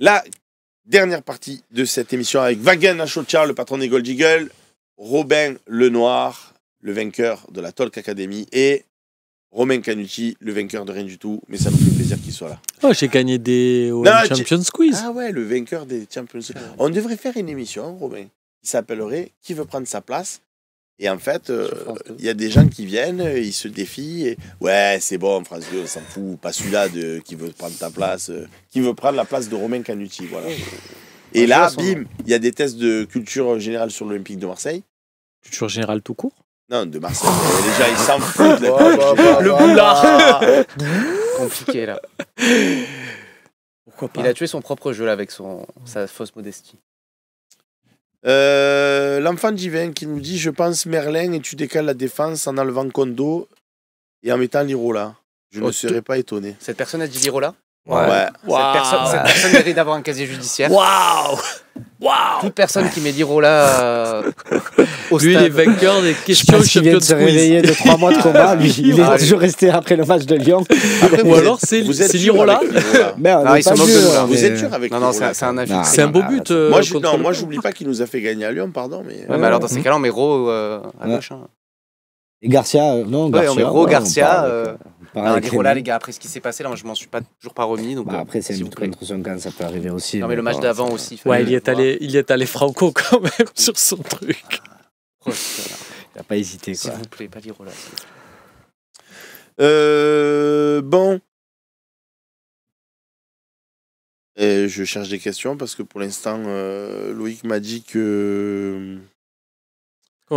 La dernière partie de cette émission avec Vagen Achocha, le patron des Gold Eagles, Robin Lenoir, le vainqueur de la Talk Academy, et Romain Canucci, le vainqueur de rien du tout. Mais ça nous fait plaisir qu'il soit là. Oh, j'ai gagné des Champions Quiz. Ah ouais, le vainqueur des Champions Quiz. On devrait faire une émission, Robin, qui s'appellerait Qui veut prendre sa place? Et en fait, il y a des gens qui viennent, ils se défient. Et... Ouais, c'est bon, France 2, on s'en fout. Pas celui-là qui veut prendre ta place, qui veut prendre la place de Romain Canucci. Voilà. Et là, bim, il y a des tests de culture générale sur l'Olympique de Marseille. Culture générale tout court? Non, de Marseille. Les gens, ils s'en foutent. Le boulard. Compliqué, là. Pourquoi pas? Il a tué son propre jeu, là, avec sa fausse modestie. L'enfant divin qui nous dit je pense Merlin et tu décales la défense en enlevant Kondo et en mettant Lirola. Je ne serais pas étonné. Cette personne a dit Lirola? Ouais. Cette personne mérite d'avoir un casier judiciaire. Waouh! Toute personne qui met Lirola au lui, stade. il est vainqueur des questions Champions Quiz. Il vient de se réveiller de 3 mois de combat. Lui, il est toujours resté après le match de Lyon. Après, ou alors c'est Lirola. Vous êtes sûr avec Non, c'est un avis. C'est un beau but. Moi, j'oublie pas qu'il nous a fait gagner à Lyon, pardon. Mais alors, dans ces cas-là, on met Ro à gauche. Et Garcia, non, Garcia. On met Ro, Garcia. Lirola, les gars, après ce qui s'est passé, là, je m'en suis toujours pas remis. Donc, après, c'est une contre son camp, ça peut arriver aussi. Non, mais le match d'avant aussi. Ouais, il y est allé franco quand même sur son truc. Il n'a pas hésité, quoi. S'il vous plaît, pas Lirola. Bon. Je cherche des questions parce que pour l'instant, Loïc m'a dit que...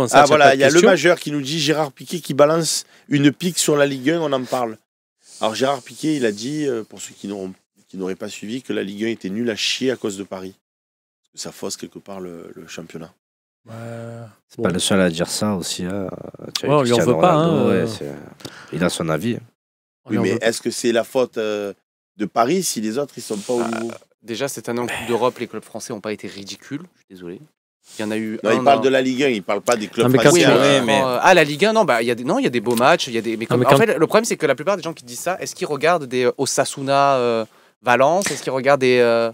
Ça, voilà, il y a le majeur qui nous dit Gérard Piqué qui balance une pique sur la Ligue 1, on en parle. Alors Gérard Piqué, il a dit, pour ceux qui n'auraient pas suivi, que la Ligue 1 était nulle à chier à cause de Paris. Parce que ça fausse quelque part le championnat. C'est pas le seul à dire ça aussi. On lui en veut pas. Il a son avis. Oui, mais est-ce que c'est la faute de Paris si les autres ils sont pas au niveau? Déjà, cette année en Coupe d'Europe, les clubs français n'ont pas été ridicules. Je suis désolé. Il y en a eu. Non, il parle de la Ligue 1, il parle pas des clubs français. La Ligue 1, non, il y a des beaux matchs, il y a des. En fait, le problème c'est que la plupart des gens qui disent ça, est-ce qu'ils regardent des Osasuna Valence, est-ce qu'ils regardent des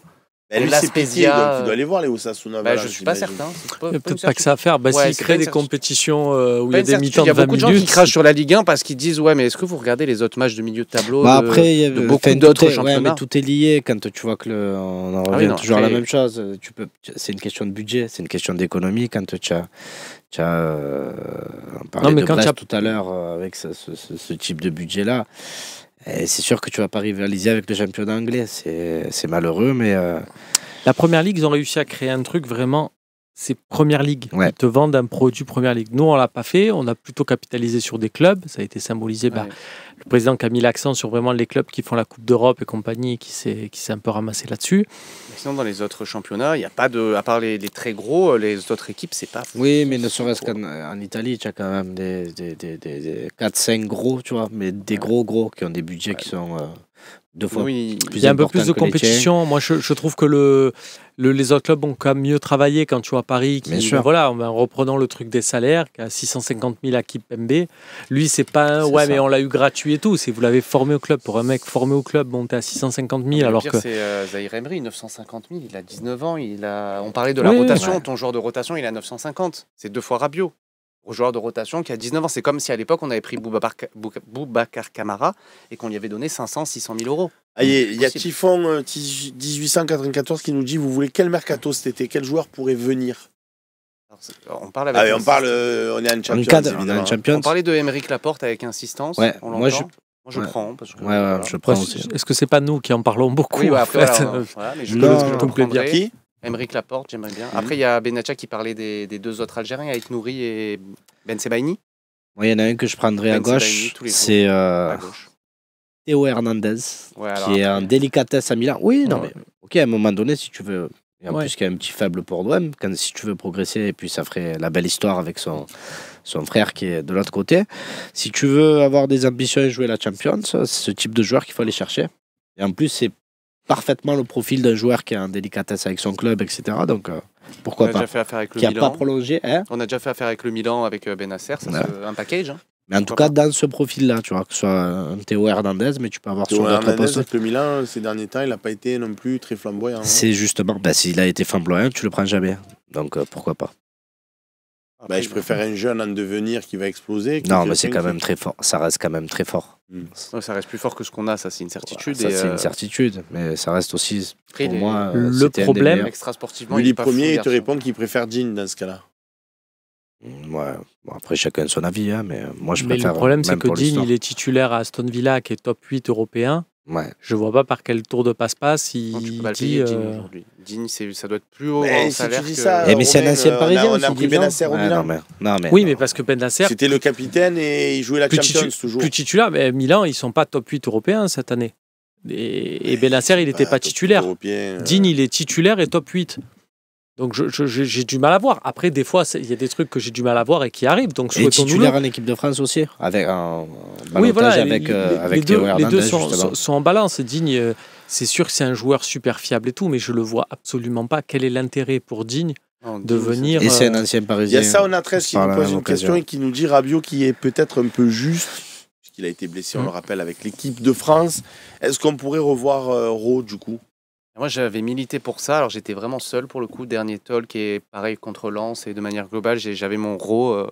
La Spezia, donc il doit aller voir les Osasuna Valence. Je suis pas certain. Il n'y a peut-être pas que ça à faire. S'il crée des compétitions où il y a des mi-temps de 20 minutes. Il y a beaucoup de gens qui crachent crachent sur la Ligue 1 parce qu'ils disent ouais, mais est-ce que vous regardez les autres matchs de milieu de tableau après, il y a beaucoup d'autres championnats. Mais tout est lié quand tu vois que on en revient toujours à la même chose. C'est une question de budget, c'est une question d'économie. Quand tu as on parlait de Brest tout à l'heure avec ce type de budget-là. Et c'est sûr que tu vas pas rivaliser avec le championnat anglais. C'est malheureux, mais... La Première Ligue, ils ont réussi à créer un truc vraiment... C'est Première Ligue. Ouais. Ils te vendent un produit Première Ligue. Nous, on l'a pas fait. On a plutôt capitalisé sur des clubs. Ça a été symbolisé par le président qui a mis l'accent sur vraiment les clubs qui font la Coupe d'Europe et compagnie, qui s'est un peu ramassé là-dessus. Mais sinon, dans les autres championnats, il n'y a pas de... À part les très gros, les autres équipes, c'est pas... Oui, mais ne serait-ce qu'en Italie, tu as quand même des 4-5 gros, tu vois, mais des gros qui ont des budgets qui sont... deux fois plus il y a un peu plus de compétition. Moi, je trouve que les autres clubs ont quand même mieux travaillé quand tu vois Paris. Voilà, en reprenant le truc des salaires, qui a 650 000 à Kipembe. Lui, c'est pas mais on l'a eu gratuit et tout. C'est vous l'avez formé au club. Pour un mec formé au club, monter à 650 000. Alors pire, que c'est Zahir Emery, 950 000. Il a 19 ans. On parlait de la rotation. Ouais. Ton joueur de rotation, il a 950. C'est 2 fois Rabiot. Au joueur de rotation qui a 19 ans. C'est comme si à l'époque on avait pris Boubacar Camara et qu'on lui avait donné 500, 600 000 euros. Il y a Typhon 1894 qui nous dit vous voulez quel mercato cet été? Quel joueur pourrait venir? On parle avec on est en Champions. On parlait de Aymeric Laporte avec insistance. Ouais, moi je prends. Parce que, je prends aussi. Est-ce que c'est pas nous qui en parlons beaucoup? Oui, après, mais je plaît qui? Aymeric Laporte, j'aimerais bien. Après, il y a Benatia qui parlait des 2 autres Algériens, avec Nouri et Ben Sebaini. Moi, il y en a un que je prendrais à gauche. C'est Théo Hernandez, qui est en délicatesse à Milan. Oui, non, mais ok, à un moment donné, si tu veux. Et en plus, qu'il y a un petit faible pour l'OM, si tu veux progresser, et puis ça ferait la belle histoire avec son frère qui est de l'autre côté. Si tu veux avoir des ambitions et jouer la Champions, c'est ce type de joueur qu'il faut aller chercher. Et en plus, c'est parfaitement le profil d'un joueur qui a un délicatesse avec son club, etc. Donc, pourquoi pas. On a déjà fait affaire avec le Milan. Qui n'a pas prolongé. On a déjà fait affaire avec le Milan, avec Benasser. Un package. Mais en tout cas, dans ce profil-là, tu vois, que ce soit un Théo Hernandez, mais tu peux avoir sur d'autres postes. Avec le Milan, ces derniers temps, il n'a pas été non plus très flamboyant. C'est justement, s'il a été flamboyant, tu le prends jamais. Donc pourquoi pas. Je préfère un jeune en devenir qui va exploser. Non, mais c'est quand même très fort. Ça reste quand même très fort. Ça reste plus fort que ce qu'on a, ça c'est une certitude. Ça c'est une certitude, mais ça reste aussi, pour moi, le problème extra-sportivement. Lui, premier, il te répond qu'il préfère Jean dans ce cas-là. Ouais. Bon, après, chacun son avis, hein, mais moi je préfère. Mais le problème, c'est que Jean, il est titulaire à Aston Villa, qui est top 8 européen. Ouais. Je vois pas par quel tour de passe-passe il tu peux pas dit. Le payer, Jean, aujourd'hui. Jean, ça doit être plus haut en salaire. Mais c'est un ancien Parisien. On a pris Benasser au Milan. Oui, mais parce que Benasser. C'était le capitaine et il jouait la Champions toujours. Plus titulaire, mais Milan, ils sont pas top 8 européens cette année. Et Benasser, il n'était pas titulaire. Jean, il est titulaire et top 8. Donc j'ai du mal à voir. Après, des fois, il y a des trucs que j'ai du mal à voir et qui arrivent. Donc et titulaire en équipe de France aussi, avec un avec Théo Hernandez. Les deux sont en balance. Digne, c'est sûr que c'est un joueur super fiable et tout, mais je le vois absolument pas. Quel est l'intérêt pour Digne de venir... Et c'est un ancien Parisien. Il y a Saonatres qui nous pose une question et qui nous dit Rabiot qui est peut-être un peu juste, puisqu'il a été blessé, on le rappelle, avec l'équipe de France. Est-ce qu'on pourrait revoir Raw du coup? Moi, j'avais milité pour ça. Alors, j'étais vraiment seul pour le coup. Dernier talk et pareil contre Lens et de manière globale, j'avais mon Raw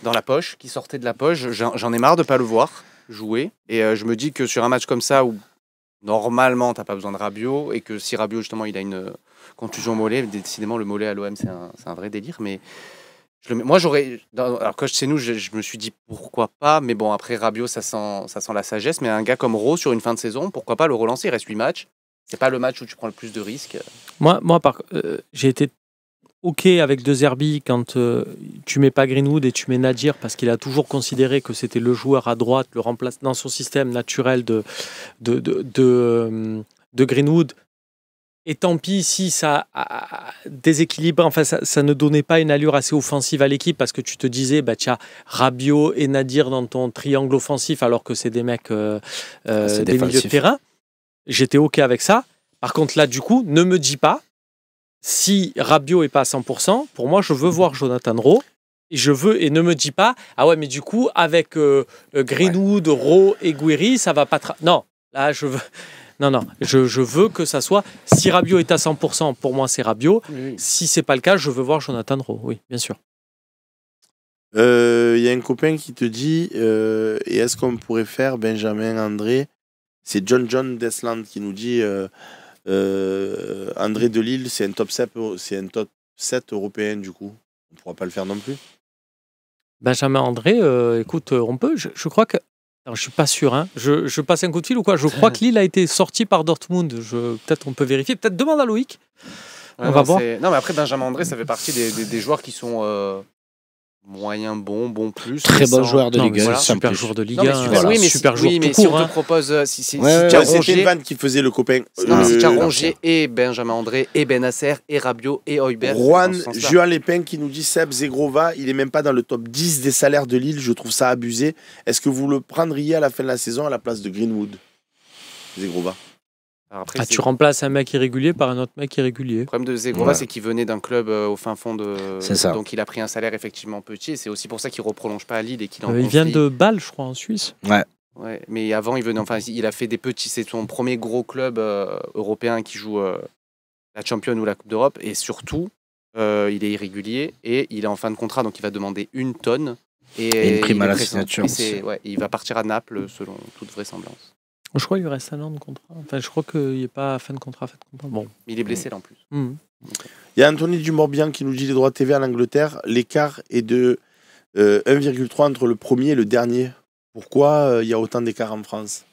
dans la poche, qui sortait de la poche. J'en ai marre de ne pas le voir jouer. Et je me dis que sur un match comme ça, où normalement, tu n'as pas besoin de Rabiot, et que si Rabiot, justement, il a une contusion au mollet, décidément, le mollet à l'OM, c'est un vrai délire. Mais moi, j'aurais... Alors, quand c'est nous, je me suis dit pourquoi pas. Mais bon, après, Rabiot, ça sent la sagesse. Mais un gars comme Raw, sur une fin de saison, pourquoi pas le relancer? Il reste 8 matchs. C'est pas le match où tu prends le plus de risques. Moi j'ai été OK avec De Zerbi quand tu mets pas Greenwood et tu mets Nadir, parce qu'il a toujours considéré que c'était le joueur à droite, le remplace dans son système naturel de Greenwood. Et tant pis si ça déséquilibre, enfin ça ne donnait pas une allure assez offensive à l'équipe, parce que tu te disais, tu as Rabiot et Nadir dans ton triangle offensif, alors que c'est des mecs des milieux de terrain. J'étais OK avec ça. Par contre, là, du coup, ne me dis pas, si Rabiot n'est pas à 100%, pour moi, je veux voir Jonathan Rowe. Et ne me dis pas, ah ouais, mais du coup, avec Greenwood, Rowe et Guiri, ça va pas... Non, là, je veux... Non, je veux que ça soit... Si Rabiot est à 100%, pour moi, c'est Rabiot. Oui. Si c'est pas le cas, je veux voir Jonathan Rowe, oui, bien sûr. Il y a un copain qui te dit, et est-ce qu'on pourrait faire Benjamin André? C'est John Desland qui nous dit André Delille, c'est un top 7 européen du coup. On ne pourra pas le faire non plus. Benjamin André, écoute, on peut. Je crois que. Alors, je ne suis pas sûr. Hein. Je passe un coup de fil ou quoi? Je crois que Lille a été sorti par Dortmund. Peut-être on peut vérifier. Peut-être demande à Loïc. On va voir. Non, mais après, Benjamin André, ça fait partie des joueurs qui sont. Moyen, bon plus. Très bon joueur de Ligue 1. Voilà. Super joueur de Ligue 1. Super joueur tout court. Si on te propose... C'était une vanne qui faisait le copain. Si tu as Rongier et Benjamin André et Benasser et Rabiot et Højbjerg. Juan Lépin qui nous dit Seb Zegrova, il n'est même pas dans le top 10 des salaires de Lille. Je trouve ça abusé. Est-ce que vous le prendriez à la fin de la saison à la place de Greenwood? Zegrova. Après, tu remplaces un mec irrégulier par un autre mec irrégulier. Le problème de Zegrova, c'est qu'il venait d'un club au fin fond de... C'est ça. Donc il a pris un salaire effectivement petit. Et c'est aussi pour ça qu'il ne reprolonge pas à Lille et qu'il en il vient de Bâle, je crois, en Suisse. Ouais. Mais avant, il a fait des petits... C'est son premier gros club européen qui joue la Champions ou la Coupe d'Europe. Et surtout, il est irrégulier et il est en fin de contrat. Donc il va demander 1 tonne. Et une prime à la signature. Il va partir à Naples, selon toute vraisemblance. Je crois qu'il lui reste 1 an de contrat. Enfin, je crois qu'il n'est pas fin de contrat. Bon. Il est blessé là en plus. Il y a Anthony Dumorbian qui nous dit les droits TV en Angleterre, l'écart est de 1,3 entre le premier et le dernier. Pourquoi il y a autant d'écart en France?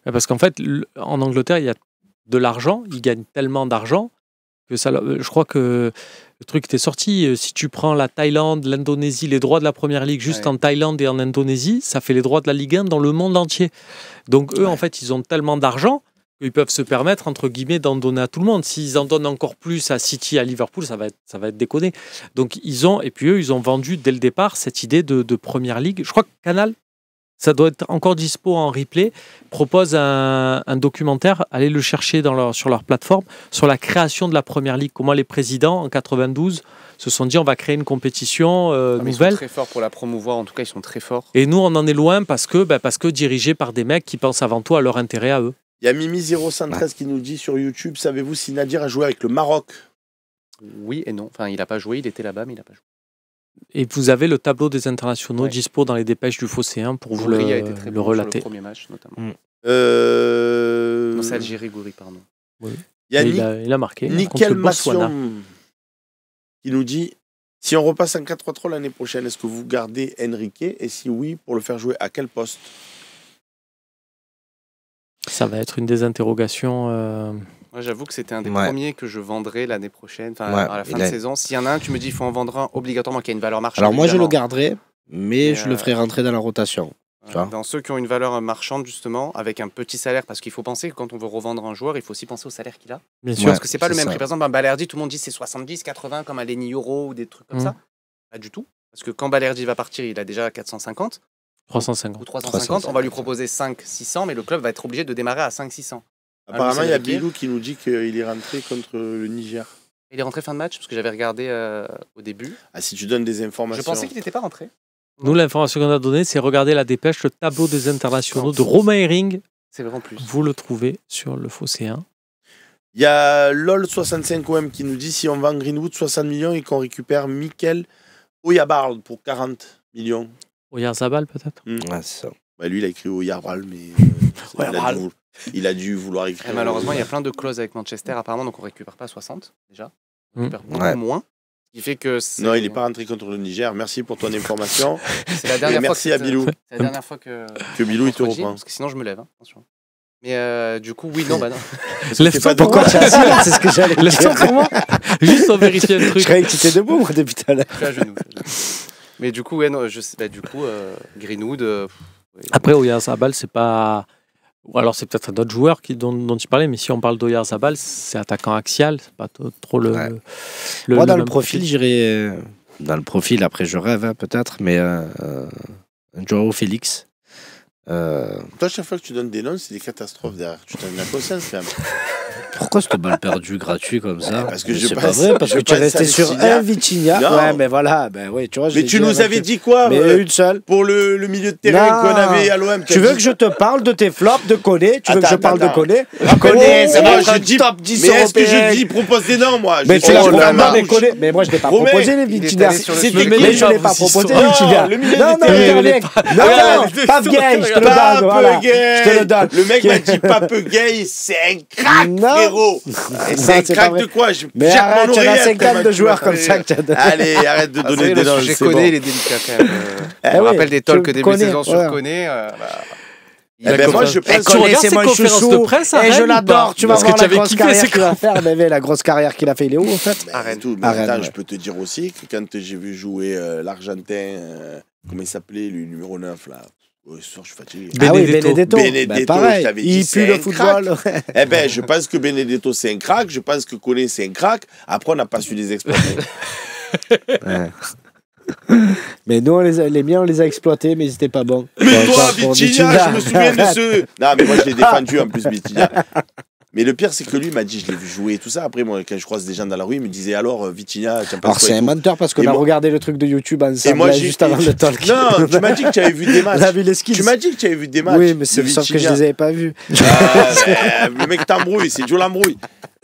Parce qu'en fait, en Angleterre, il y a de l'argent. Ils gagnent tellement d'argent que ça. Je crois que le truc était sorti. Si tu prends la Thaïlande, l'Indonésie, les droits de la Première Ligue juste en Thaïlande et en Indonésie, ça fait les droits de la Ligue 1 dans le monde entier. Donc eux, en fait, ils ont tellement d'argent qu'ils peuvent se permettre, entre guillemets, d'en donner à tout le monde. S'ils en donnent encore plus à City, à Liverpool, ça va être déconné. Donc et puis eux, ils ont vendu dès le départ cette idée de Première Ligue. Je crois que Canal, ça doit être encore dispo en replay, propose un documentaire, allez le chercher sur leur plateforme, sur la création de la Première Ligue. Comment les présidents, en 92, se sont dit on va créer une compétition nouvelle. Ils sont très forts pour la promouvoir, en tout cas ils sont très forts. Et nous on en est loin parce que dirigés par des mecs qui pensent avant tout à leur intérêt à eux. Il y a Mimi013 qui nous dit sur YouTube, savez-vous si Nadir a joué avec le Maroc? Oui et non, enfin il n'a pas joué, il était là-bas mais il n'a pas joué. Et vous avez le tableau des internationaux dispo dans les dépêches du Phocéen pour vous le relater. Sur le premier match notamment. Non, c'est Algérie-Goury, pardon. Oui. Il a marqué. Nickel Masson qui nous dit si on repasse en 4-3-3 l'année prochaine, est-ce que vous gardez Enrique? Et si oui, pour le faire jouer à quel poste? Ça va être une des interrogations. Moi, j'avoue que c'était un des premiers que je vendrais l'année prochaine, à la fin de saison. S'il y en a un, tu me dis il faut en vendre un obligatoirement qui a une valeur marchande. Alors moi, je le garderai, mais je le ferai rentrer dans la rotation. Dans ceux qui ont une valeur marchande, justement, avec un petit salaire, parce qu'il faut penser que quand on veut revendre un joueur, il faut aussi penser au salaire qu'il a. Bien sûr. Parce que c'est pas le même prix. Par exemple, un Balerdi, tout le monde dit c'est 70, 80, comme un Lenny Euro ou des trucs comme ça. Pas du tout. Parce que quand Balerdi va partir, il a déjà 450. 350. Ou 350. On va lui proposer 500-600, mais le club va être obligé de démarrer à 500-600. Apparemment, il y a Bilou qui nous dit qu'il est rentré contre le Niger. Il est rentré fin de match, parce que j'avais regardé au début. Ah, si tu donnes des informations. Je pensais qu'il n'était pas rentré. Nous, l'information qu'on a donnée, c'est regarder la dépêche, le tableau des internationaux de Romain Hering. C'est vraiment plus. Vous le trouvez sur le Phocéen. Il y a LOL65OM qui nous dit si on vend Greenwood 60 millions et qu'on récupère Mikel Oyarzabal pour 40 millions. Oyarzabal, peut-être Ouais, c'est ça. Bah, lui, il a écrit Oyarzabal, mais il a dû vouloir écrire. Et malheureusement, il y a plein de clauses avec Manchester, apparemment, donc on ne récupère pas 60 déjà. On récupère beaucoup moins. Qui fait que non, il n'est pas rentré contre le Niger. Merci pour ton information. C'est la dernière fois merci à Bilou. C'est la dernière fois que Bilou il te reprend. Parce que sinon je me lève. Attention. Mais du coup, oui, non, bah non. Laisse-toi pourquoi tu as c'est ce que j'allais dire. Laisse-toi pour moi. Juste pour vérifier un truc. Je croyais que tu étais debout, moi, depuis tout à l'heure. Je suis à genoux. Mais du coup, ouais, non, Greenwood. Après, Oyarzabal, c'est pas. Ou alors c'est peut-être un autre joueur dont tu parlais, mais si on parle d'Oyarzabal, c'est attaquant axial, c'est pas trop le. Moi, dans le profil, j'irais. Dans le profil, après, je rêve peut-être, mais Joao Félix. Toi, chaque fois que tu donnes des noms, c'est des catastrophes derrière. Tu donnes la conscience quand même. Pourquoi cette balle perdue gratuit comme ça? Parce que c'est pas vrai, parce que tu es resté sur un Vitinha. Ouais, mais voilà, tu vois. Mais tu nous avais dit quoi? Mais une seule. Pour le milieu de terrain qu'on avait à l'OM. Tu veux que je te parle de tes flops de Koné? Tu veux que je parle de Koné? Koné, c'est moi, je dis top 10 mais est-ce que je dis propose des noms, moi? Mais tu l'as proposé, mais moi je n'ai pas proposé les Vitinha. Mais je n'ai pas proposé les Vitinha. Non, Pape Gay, je te le donne. Le mec m'a dit Pape Gay, c'est un crack, frérot. C'est un crack de quoi? Mais arrête, tu as 50 de joueurs comme ça que tu as donné. Allez, arrête de donner des noms. Je connais, il est délicat quand même. Je me rappelle des talks début de saison sur Koné. Moi, je pense tu regardes ses conférences de presse à et Rennes, je l'adore. Tu vas voir la grosse carrière qu'il va faire. La grosse carrière qu'il a fait, il est où en fait? À Rennes. Je peux te dire aussi que quand j'ai vu jouer l'Argentin, comment il s'appelait, le numéro 9 là. Ce soir, je suis fatigué. Benedetto. Pareil, il pue le football. Je pense que Benedetto, c'est un crack. Je pense que Koné, c'est un crack. Après, on n'a pas su les exploiter. Mais nous, les miens, on les a exploités, mais ils n'étaient pas bons. Mais toi, Vitinha, je me souviens de ce... Non, mais moi, je l'ai défendu en plus, Vitinha. Mais le pire, c'est que lui m'a dit, je l'ai vu jouer et tout ça. Après, moi, quand je croise des gens dans la rue, il me disait alors, Vitinha, tu as pas. Alors, c'est un menteur parce qu'on a regardé le truc de YouTube ensemble juste avant le talk. Non, tu m'as dit que tu avais vu des matchs. On a vu les skills. Tu m'as dit que tu avais vu des matchs. Oui, mais c'est sauf que je les avais pas vus. Le mec t'embrouille, c'est Joe l'embrouille.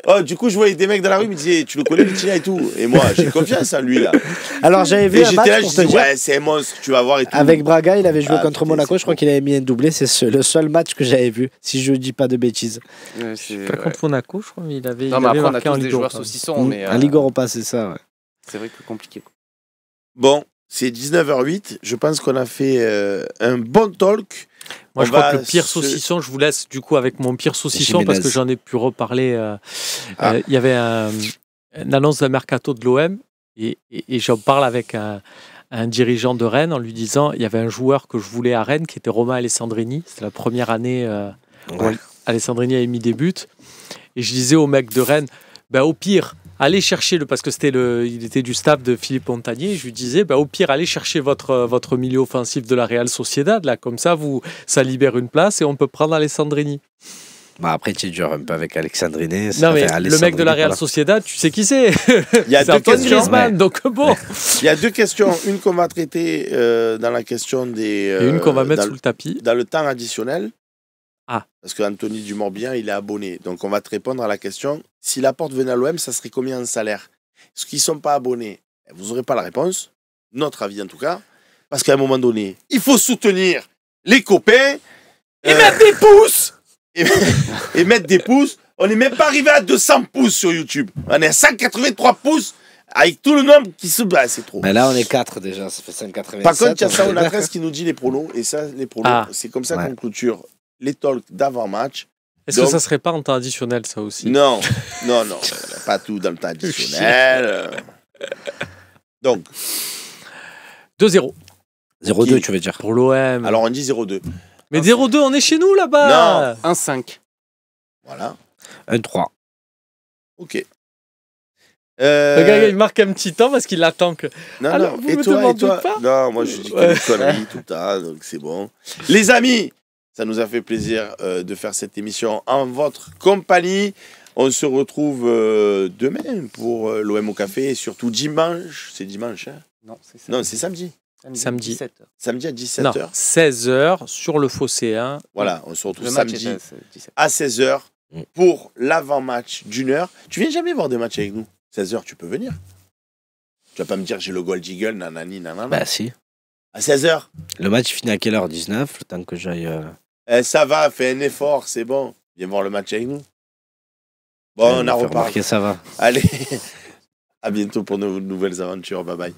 Oh, du coup, je voyais des mecs dans la rue, ils me disaient, tu le connais, Vitinha et tout. Et moi, j'ai confiance en lui, là. Alors, j'avais vu un match là, pour te dire. Ouais, c'est un monstre, tu vas voir et tout. Avec Braga, il avait joué contre Monaco. Je crois qu'il avait mis un doublé. C'est le seul match que j'avais vu, si je dis pas de bêtises. Pas contre Monaco, je crois, mais il avait. Non, mais après, on a tous des Ligue joueurs saucissons. En Ligue Europa, c'est ça, ouais. C'est vrai que c'est compliqué. Bon, c'est 19h08. Je pense qu'on a fait un bon talk. Moi, je crois que le pire saucisson, je vous laisse du coup avec mon pire saucisson parce que j'en ai pu reparler. Il y avait une annonce d'un mercato de l'OM et j'en parle avec un dirigeant de Rennes en lui disant il y avait un joueur que je voulais à Rennes qui était Romain Alessandrini. C'était la première année où Alessandrini avait mis des buts. Et je disais au mec de Rennes, au pire, allez chercher parce que il était du staff de Philippe Montagnier. Je lui disais, au pire, allez chercher votre milieu offensif de la Real Sociedad. Là, comme ça, ça libère une place et on peut prendre Alessandrini. Après, tu es dur un peu avec Alessandrini. Non, mais le mec de la Real Sociedad, tu sais qui c'est. Il y a deux questions. Griezmann, donc bon. Il y a deux questions. Une qu'on va traiter dans la question des. Et une qu'on va mettre sous le tapis. Dans le temps additionnel. Ah. Parce qu'Anthony Dumorbihan, il est abonné. Donc, on va te répondre à la question. Si Laporte venait à l'OM, ça serait combien en salaire? Est-ce qu'ils ne sont pas abonnés? Vous n'aurez pas la réponse. Notre avis, en tout cas. Parce qu'à un moment donné, il faut soutenir les copains. Et mettre des pouces. Et mettre des pouces. On n'est même pas arrivé à 200 pouces sur YouTube. On est à 183 pouces. Avec tout le nombre qui se bat, c'est trop. Mais là, on est 4 déjà, ça fait 187. Par contre, il y a Sauna 13 qui nous dit les pronos. Et ça, les pronos, c'est comme ça qu'on clôture les talks d'avant-match. Est-ce que ça serait pas en temps additionnel, ça aussi? Non, pas tout dans le temps additionnel. Donc 2-0. 0-2, tu veux dire? Pour l'OM. Alors, on dit 0-2. Mais 0-2, on est chez nous, là-bas. Non, 1-5. Voilà. 1-3. Ok. Le gars, il marque un petit temps parce qu'il attend que... Non, alors, non. Vous me demandez pas? Non, moi, je dis que des conneries tout le temps, donc c'est bon. Les amis, ça nous a fait plaisir de faire cette émission en votre compagnie. On se retrouve demain pour l'OM au café et surtout dimanche. C'est dimanche, hein? Non, c'est samedi. Samedi. 17h. Samedi à 17h. Non, 16h sur le Phocéen. Voilà, on se retrouve samedi à 16h pour l'avant-match d'une heure. Tu viens jamais voir des matchs avec nous? 16h, tu peux venir. Tu vas pas me dire j'ai le Gold Eagle, nanani, nanana. Bah si. À 16h. Le match finit à quelle heure? 19, le temps que j'aille... ça va, fais un effort, c'est bon. Viens voir le match avec nous. Bon, on a reparlé. Ça va. Allez, à bientôt pour de nouvelles aventures. Bye bye.